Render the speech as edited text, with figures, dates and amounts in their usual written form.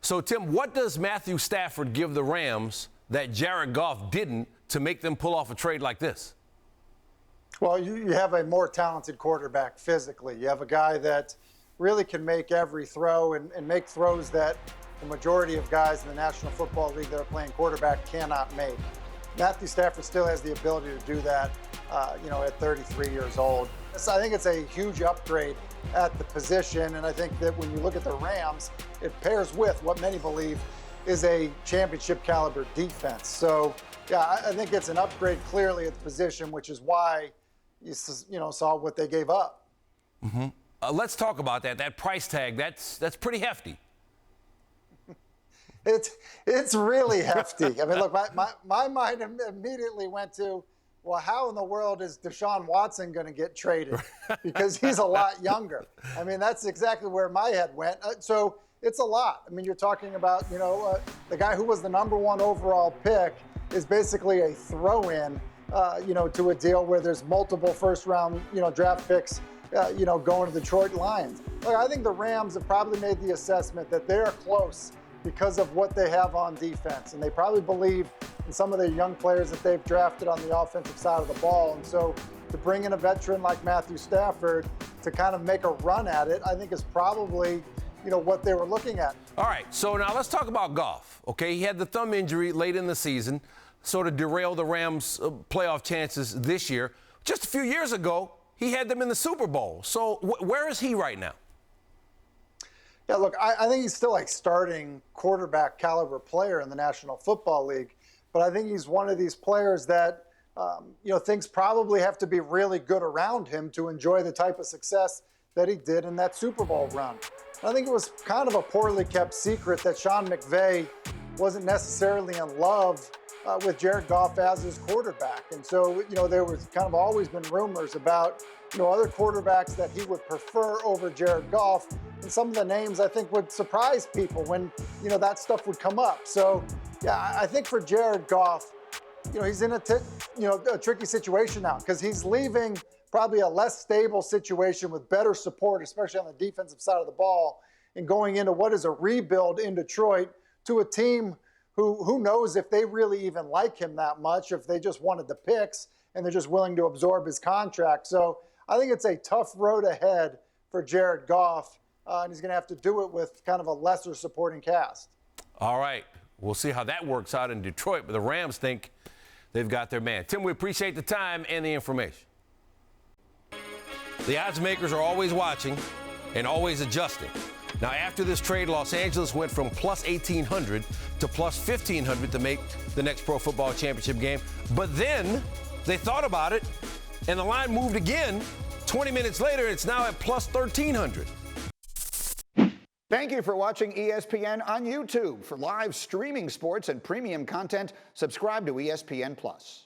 So, Tim, what does Matthew Stafford give the Rams that Jared Goff didn't to make them pull off a trade like this? Well, you have a more talented quarterback physically. You have a guy that really can make every throw and make throws that the majority of guys in the National Football League that are playing quarterback cannot make. Matthew Stafford still has the ability to do that, at 33 years old. So I think it's a huge upgrade at the position, and I think that when you look at the Rams, it pairs with what many believe is a championship caliber defense. So, yeah, I think it's an upgrade clearly at the position, which is why you saw what they gave up. Mm-hmm. Let's talk about that. That price tag, that's pretty hefty. It's really hefty. I mean, look, my mind immediately went to, well, how in the world is Deshaun Watson going to get traded? Because he's a lot younger. I mean, that's exactly where my head went. So it's a lot. I mean, you're talking about, the guy who was the #1 overall pick is basically a throw-in, to a deal where there's multiple first-round, draft picks, going to Detroit Lions. Look, I think the Rams have probably made the assessment that they're close because of what they have on defense. And they probably believe in some of the young players that they've drafted on the offensive side of the ball. And so to bring in a veteran like Matthew Stafford to kind of make a run at it, I think is probably, what they were looking at. All right, so now let's talk about Goff. Okay, he had the thumb injury late in the season, sort of derailed the Rams' playoff chances this year. Just a few years ago, he had them in the Super Bowl. So where is he right now? Yeah, look, I think he's still a starting quarterback caliber player in the National Football League, but I think he's one of these players that, things probably have to be really good around him to enjoy the type of success that he did in that Super Bowl run. I think it was kind of a poorly kept secret that Sean McVay wasn't necessarily in love with Jared Goff as his quarterback. And so, there was kind of always been rumors about, other quarterbacks that he would prefer over Jared Goff. And some of the names I think would surprise people when, that stuff would come up. So, yeah, I think for Jared Goff, he's in a tricky situation now because he's leaving probably a less stable situation with better support, especially on the defensive side of the ball, and going into what is a rebuild in Detroit to a team who knows if they really even like him that much, if they just wanted the picks and they're just willing to absorb his contract. So I think it's a tough road ahead for Jared Goff, and he's going to have to do it with kind of a lesser supporting cast. All right. We'll see how that works out in Detroit, but the Rams think they've got their man. Tim, we appreciate the time and the information. The odds makers are always watching and always adjusting. Now, after this trade, Los Angeles went from plus 1,800 to plus 1,500 to make the next Pro Football Championship game. But then they thought about it, and the line moved again. 20 minutes later, it's now at plus 1,300. Thank you for watching ESPN on YouTube. For live streaming sports and premium content, subscribe to ESPN+.